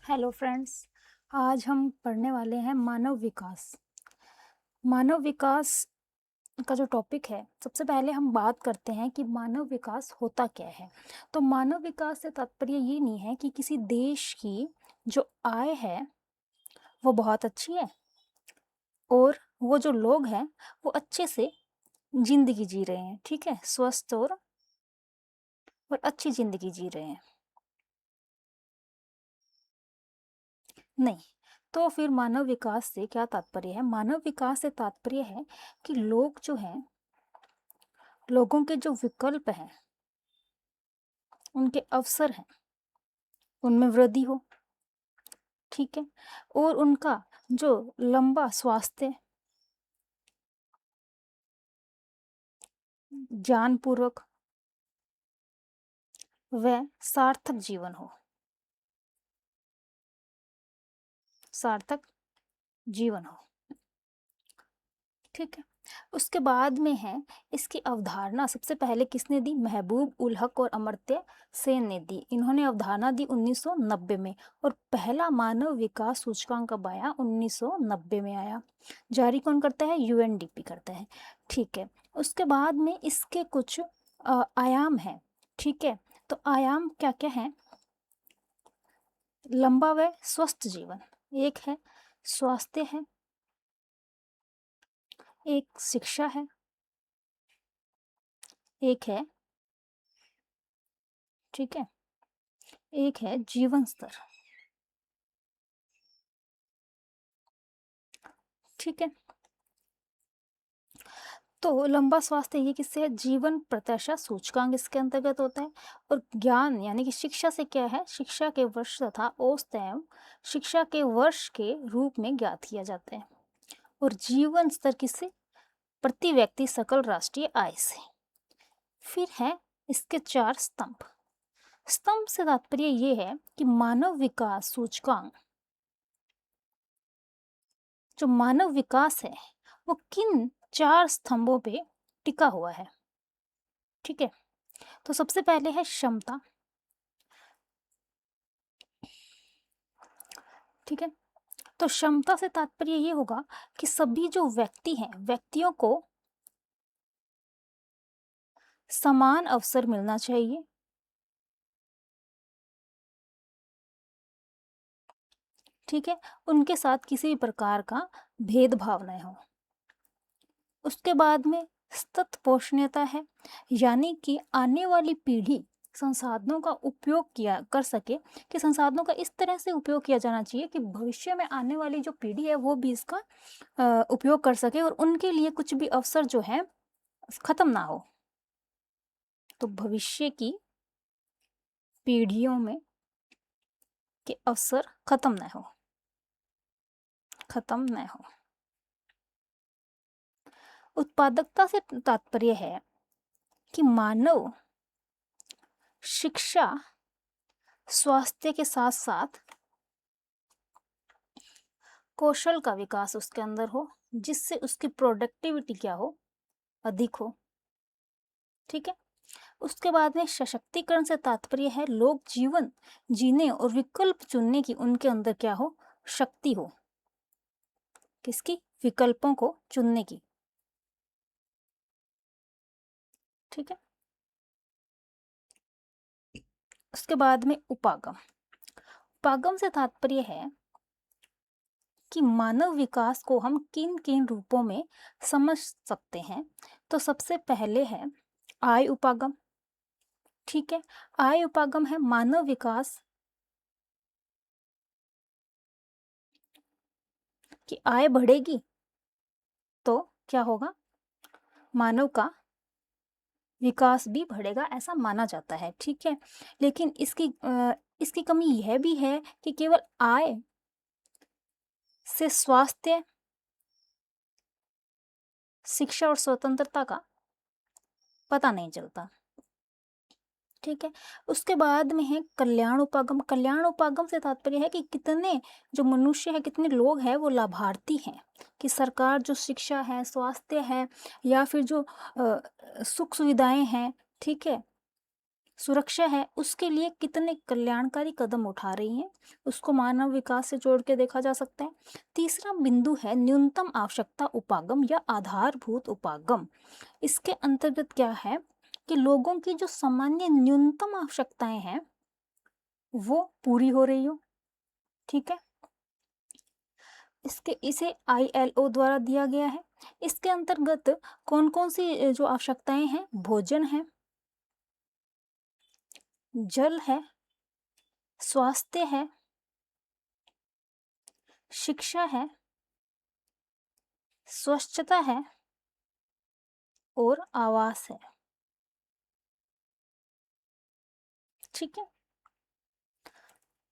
Hello friends. आज हम पढ़ने वाले हैं मानव विकास। मानव विकास का जो टॉपिक है, सबसे पहले हम बात करते हैं कि मानव विकास होता क्या है। तो मानव विकास से तात्पर्य ये नहीं है कि किसी देश की जो आय है वो बहुत अच्छी है और वो जो लोग हैं वो अच्छे से ज़िंदगी जी रहे हैं, ठीक है, स्वस्थ और अच्छी ज़िंदगी जी रहे हैं। नहीं, तो फिर मानव विकास से क्या तात्पर्य है? मानव विकास से तात्पर्य है कि लोग जो हैं, लोगों के जो विकल्प हैं, उनके अवसर हैं, उनमें वृद्धि हो, ठीक है? और उनका जो लंबा स्वास्थ्य, ज्ञानपूर्वक व सार्थक जीवन हो, सार्थक जीवन हो, ठीक है? उसके बाद में है इसकी अवधारणा सबसे पहले किसने दी? महबूब उल हक और अमर्त्य सेन ने दी। इन्होंने अवधारणा दी 1990 में और पहला मानव विकास सूचकांक कब आया? 1990 में आया। जारी कौन करता है? यूएनडीपी करता है, ठीक है। उसके बाद में इसके कुछ आयाम हैं, ठीक है। तो आयाम क्या क्या हैं? लंबा व स्वस्थ जीवन एक है, स्वास्थ्य है, एक शिक्षा है, एक है, ठीक है, एक है जीवन स्तर, ठीक है। तो लंबा स्वास्थ्य ये किससे है? जीवन प्रत्याशा सूचकांक इसके अंतर्गत होता है। और ज्ञान यानी कि शिक्षा से क्या है? शिक्षा के वर्ष तथा औसत एवं शिक्षा के वर्ष के रूप में ज्ञात किया जाता है। और जीवन स्तर किससे? प्रति व्यक्ति सकल राष्ट्रीय आय से। फिर है इसके 4 स्तंभ। स्तंभ से तात्पर्य ये है कि मानव विकास सूचकांक, जो मानव विकास है वो किन 4 स्तंभों पे टिका हुआ है, ठीक है। तो सबसे पहले है क्षमता, ठीक है। तो क्षमता से तात्पर्य ये होगा कि सभी जो व्यक्ति हैं, व्यक्तियों को समान अवसर मिलना चाहिए, ठीक है। उनके साथ किसी भी प्रकार का भेदभाव न हो। उसके बाद में सतत पोषणीयता है, यानी कि आने वाली पीढ़ी संसाधनों का उपयोग किया कर सके, कि संसाधनों का इस तरह से उपयोग किया जाना चाहिए कि भविष्य में आने वाली जो पीढ़ी है वो भी इसका उपयोग कर सके और उनके लिए कुछ भी अवसर जो है खत्म ना हो। तो भविष्य की पीढ़ियों में के अवसर खत्म न हो, खत्म न हो। उत्पादकता से तात्पर्य है कि मानव शिक्षा स्वास्थ्य के साथ साथ कौशल का विकास उसके अंदर हो, जिससे उसकी प्रोडक्टिविटी क्या हो? अधिक हो, ठीक है। उसके बाद में सशक्तिकरण से तात्पर्य है लोग जीवन जीने और विकल्प चुनने की उनके अंदर क्या हो? शक्ति हो। किसकी? विकल्पों को चुनने की, ठीक है। उसके बाद में उपागम। उपागम से तात्पर्य है कि मानव विकास को हम किन किन रूपों में समझ सकते हैं। तो सबसे पहले है आय उपागम, ठीक है। आय उपागम है मानव विकास की आय बढ़ेगी तो क्या होगा? मानव का विकास भी बढ़ेगा, ऐसा माना जाता है, ठीक है। लेकिन इसकी कमी यह भी है कि केवल आय से स्वास्थ्य, शिक्षा और स्वतंत्रता का पता नहीं चलता, ठीक है। उसके बाद में है कल्याण उपागम। कल्याण उपागम से तात्पर्य है कि कितने जो मनुष्य है, कितने लोग हैं वो लाभार्थी हैं, कि सरकार जो शिक्षा है, स्वास्थ्य है या फिर जो सुख सुविधाएं हैं, ठीक है, सुरक्षा है, उसके लिए कितने कल्याणकारी कदम उठा रही हैं, उसको मानव विकास से जोड़ के देखा जा सकता है। तीसरा बिंदु है न्यूनतम आवश्यकता उपागम या आधारभूत उपागम। इसके अंतर्गत क्या है कि लोगों की जो सामान्य न्यूनतम आवश्यकताएं हैं वो पूरी हो रही हो, ठीक है। इसे ILO द्वारा दिया गया है। इसके अंतर्गत कौन कौन सी जो आवश्यकताएं हैं, भोजन है, जल है, स्वास्थ्य है, शिक्षा है, स्वच्छता है और आवास है, ठीक है।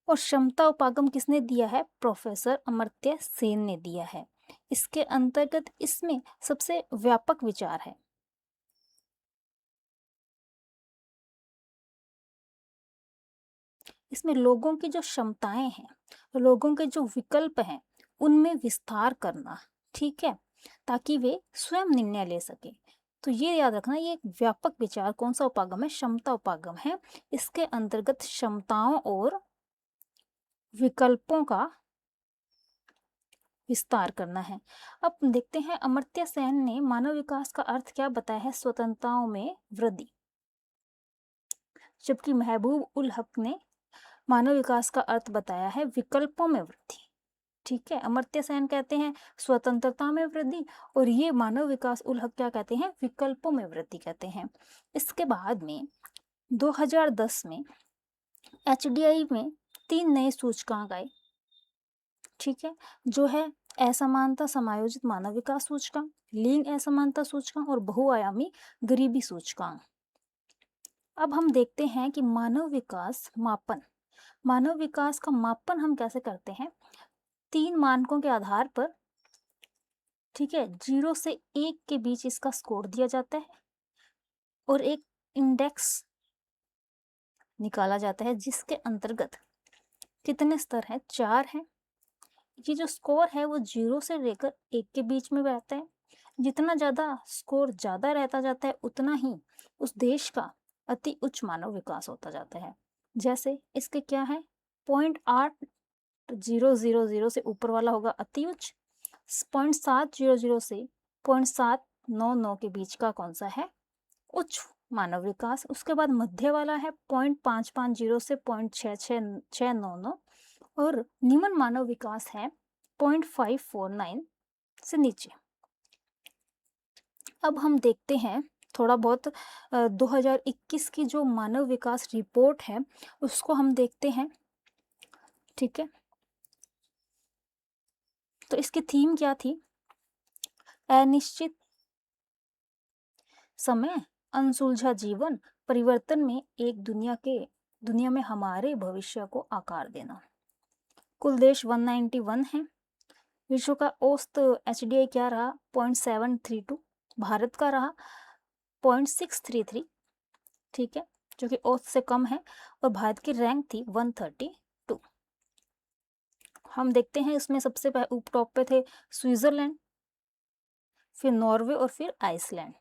और क्षमता उपागम किसने दिया है, प्रोफेसर अमर्त्य सेन ने दिया है। इसके अंतर्गत इसमें सबसे व्यापक विचार है। इसमें लोगों की जो क्षमताएं हैं, लोगों के जो विकल्प हैं, उनमें विस्तार करना, ठीक है, ताकि वे स्वयं निर्णय ले सके। तो ये याद रखना, ये एक व्यापक विचार कौन सा उपागम है, क्षमता उपागम है। इसके अंतर्गत क्षमताओं और विकल्पों का विस्तार करना है। अब देखते हैं अमर्त्य सेन ने मानव विकास का अर्थ क्या बताया है, स्वतंत्रताओं में वृद्धि, जबकि महबूब उल हक ने मानव विकास का अर्थ बताया है विकल्पों में वृद्धि, ठीक है। अमर्त्य सेन कहते हैं स्वतंत्रता में वृद्धि और ये मानव विकास उल हक क्या कहते हैं, विकल्पों में वृद्धि कहते हैं। इसके बाद में 2010 में HDI में 3 नए सूचकांक आए, ठीक है, जो है असमानता समायोजित मानव विकास सूचकांक, लिंग असमानता सूचकांक और बहुआयामी गरीबी सूचकांक। अब हम देखते हैं कि मानव विकास मापन, मानव विकास का मापन हम कैसे करते हैं, 3 मानकों के आधार पर, ठीक है। 0 से 1 के बीच इसका स्कोर दिया जाता है और एक इंडेक्स निकाला जाता है जिसके अंतर्गत कितने स्तर हैं, 4 हैं। ये जो स्कोर है वो 0 से लेकर 1 के बीच में रहता है। जितना ज़्यादा स्कोर ज़्यादा रहता जाता है उतना ही उस देश का अति उच्च मानव विकास होता जाता है। जैसे इसके क्या है, 0.8000 से ऊपर वाला होगा अति उच्च, 0.700 से 0.799 के बीच का कौन सा है, उच्च मानव विकास। उसके बाद मध्य वाला है 0.550 से 0.6699 और निम्न मानव विकास है 0.549 से नीचे। अब हम देखते हैं थोड़ा बहुत 2021 की जो मानव विकास रिपोर्ट है उसको हम देखते हैं, ठीक है। तो इसकी थीम क्या थी, अनिश्चित समय, अनसुलझा जीवन, परिवर्तन में एक दुनिया में हमारे भविष्य को आकार देना। कुल देश 191 है। विश्व का औसत HDI क्या रहा, 0.732, भारत का रहा 0.633, ठीक है, जो कि औसत से कम है और भारत की रैंक थी 132। हम देखते हैं इसमें सबसे टॉप पे थे स्विट्जरलैंड, फिर नॉर्वे और फिर आइसलैंड,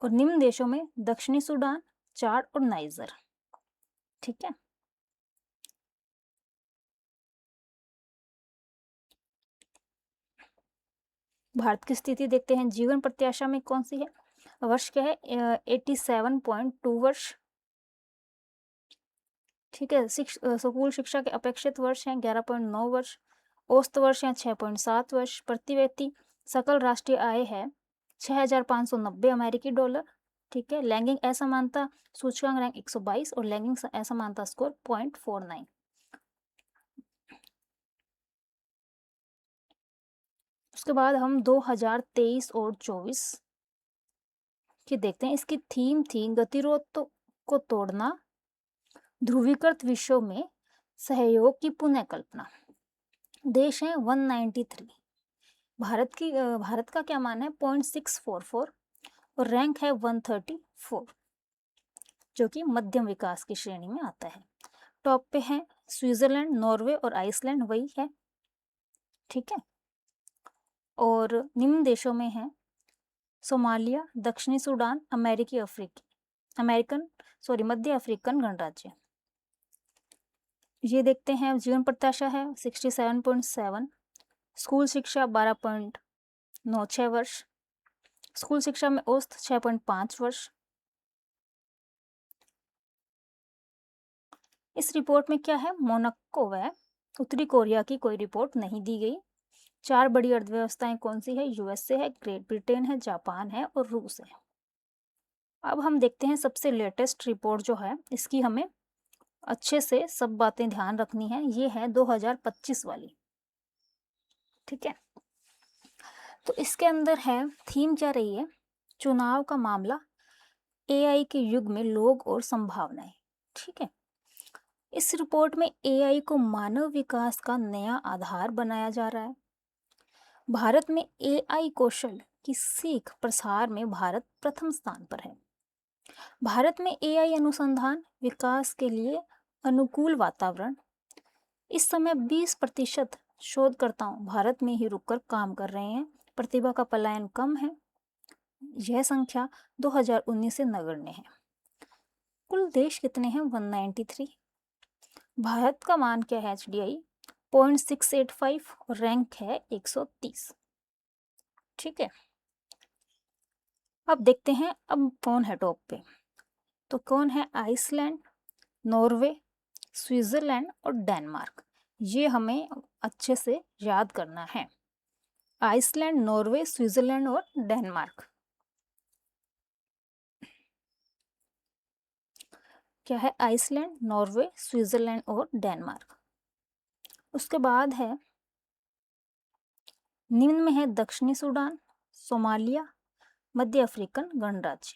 और निम्न देशों में दक्षिणी सूडान, चाड और नाइजर, ठीक है। भारत की स्थिति देखते हैं, जीवन प्रत्याशा में कौन सी है, वर्ष क्या है 87.2 वर्ष, ठीक है। स्कूल शिक्षा के अपेक्षित वर्ष हैं 11.9 वर्ष, औसत वर्ष हैं 6.7 वर्ष, प्रति व्यक्ति सकल राष्ट्रीय आय है 6,590 अमेरिकी डॉलर, ठीक है। लैंगिक असमानता सूचकांक रैंक 122 और लैंगिक असमानता स्कोर 0.49। उसके बाद हम 2023 और 24 की देखते हैं। इसकी थीम थी गतिरोध को तोड़ना, ध्रुवीकृत विश्व में सहयोग की पुनः कल्पना। देश है 193, भारत का क्या मान है 0.644 और रैंक है 134, जो कि मध्यम विकास की श्रेणी में आता है। टॉप पे है स्विट्जरलैंड, नॉर्वे और आइसलैंड, वही है, ठीक है। और निम्न देशों में है सोमालिया, दक्षिणी सूडान, अमेरिकी अफ्रीकी, मध्य अफ्रीकन गणराज्य। ये देखते हैं, जीवन प्रत्याशा है 67.7, स्कूल शिक्षा 12.96 वर्ष, स्कूल शिक्षा में औसत 6.5 वर्ष। इस रिपोर्ट में क्या है, मोनाको व उत्तरी कोरिया की कोई रिपोर्ट नहीं दी गई। 4 बड़ी अर्थव्यवस्थाएं कौन सी है, यूएसए है, ग्रेट ब्रिटेन है, जापान है और रूस है। अब हम देखते हैं सबसे लेटेस्ट रिपोर्ट जो है, इसकी हमें अच्छे से सब बातें ध्यान रखनी है। ये है 2025 वाली, ठीक है। तो इसके अंदर है, थीम क्या रही है, चुनाव का मामला, एआई के युग में लोग और संभावनाएं, ठीक है। इस रिपोर्ट में एआई को मानव विकास का नया आधार बनाया जा रहा है। भारत में एआई कौशल की सीख प्रसार में भारत प्रथम स्थान पर है। भारत में एआई अनुसंधान विकास के लिए अनुकूल वातावरण। इस समय 20% शोधकर्ताओं भारत में ही रुककर काम कर रहे हैं। प्रतिभा का पलायन कम है। यह संख्या 2019 से नगण्य है। कुल देश कितने हैं, 193। भारत का मान क्या है, एचडीआई 0.685 और रैंक है 130, ठीक है। अब देखते हैं, अब कौन है टॉप पे, तो कौन है, आइसलैंड, नॉर्वे, स्विट्जरलैंड और डेनमार्क। ये हमें अच्छे से याद करना है, आइसलैंड, नॉर्वे, स्विट्जरलैंड और डेनमार्क। क्या है, आइसलैंड, नॉर्वे, स्विट्जरलैंड और डेनमार्क। उसके बाद है, निम्न में है दक्षिणी सूडान, सोमालिया, मध्य अफ्रीकन गणराज्य,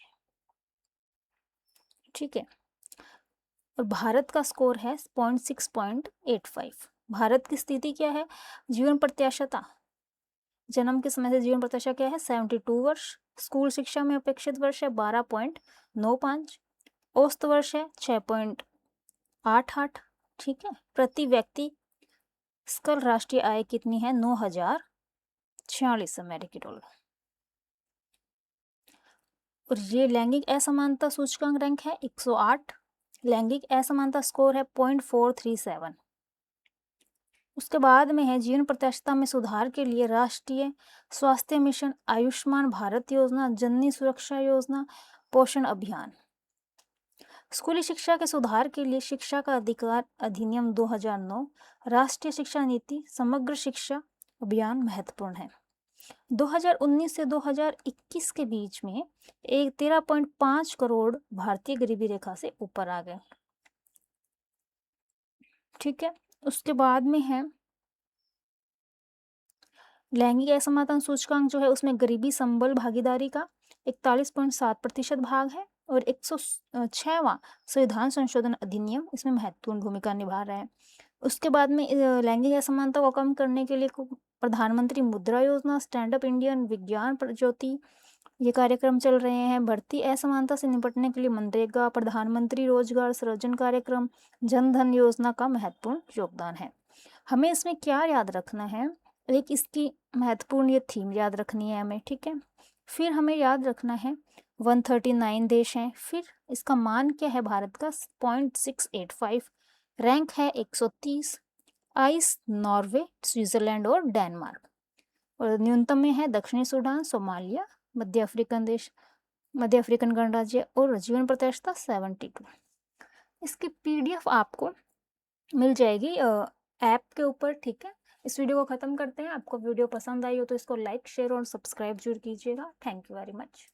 ठीक है। और भारत का स्कोर है 6.85। भारत की स्थिति क्या है, जीवन प्रत्याशा, जन्म के समय से जीवन प्रत्याशा क्या है, 72 वर्ष। स्कूल शिक्षा में अपेक्षित वर्ष है 12.95, औसत वर्ष है 6.88, ठीक है। प्रति व्यक्ति सकल राष्ट्रीय आय कितनी है, 9,046 अमेरिकी डॉलर। और ये लैंगिक असमानता सूचकांक रैंक है 108, लैंगिक असमानता स्कोर है 0.437। उसके बाद में है, जीवन प्रत्याशा में सुधार के लिए राष्ट्रीय स्वास्थ्य मिशन, आयुष्मान भारत योजना, जननी सुरक्षा योजना, पोषण अभियान। स्कूली शिक्षा के सुधार के लिए शिक्षा का अधिकार अधिनियम 2009, राष्ट्रीय शिक्षा नीति, समग्र शिक्षा अभियान महत्वपूर्ण है। 2019 से 2021 के बीच में 13.5 करोड़ भारतीय गरीबी रेखा से ऊपर आ गए, ठीक है। उसके बाद में है, लैंगिक असमानता सूचकांक जो है, उसमें गरीबी संबल भागीदारी का 41.7% भाग है और 106वां संविधान संशोधन अधिनियम इसमें महत्वपूर्ण भूमिका निभा रहा है। उसके बाद में लैंगिक असमानता को कम करने के लिए प्रधानमंत्री मुद्रा योजना, स्टैंड अप इंडियन, विज्ञान ज्योति, ये कार्यक्रम चल रहे हैं। बढ़ती असमानता से निपटने के लिए मनरेगा, प्रधानमंत्री रोजगार सृजन कार्यक्रम, जन धन योजना का महत्वपूर्ण योगदान है। हमें इसमें क्या याद रखना है, एक इसकी महत्वपूर्ण ये थीम याद रखनी है हमें, ठीक है। फिर हमें याद रखना है 139 देश हैं। फिर इसका मान क्या है, भारत का 0.685, रैंक है 130, आइस, नॉर्वे, स्विट्जरलैंड और डेनमार्क। और न्यूनतम में है दक्षिणी सूडान, सोमालिया, मध्य अफ्रीकन गणराज्य और जीवन प्रत्याशा 72। इसकी पीडीएफ आपको मिल जाएगी ऐप के ऊपर, ठीक है। इस वीडियो को ख़त्म करते हैं। आपको वीडियो पसंद आई हो तो इसको लाइक, शेयर और सब्सक्राइब जरूर कीजिएगा। Thank you very much.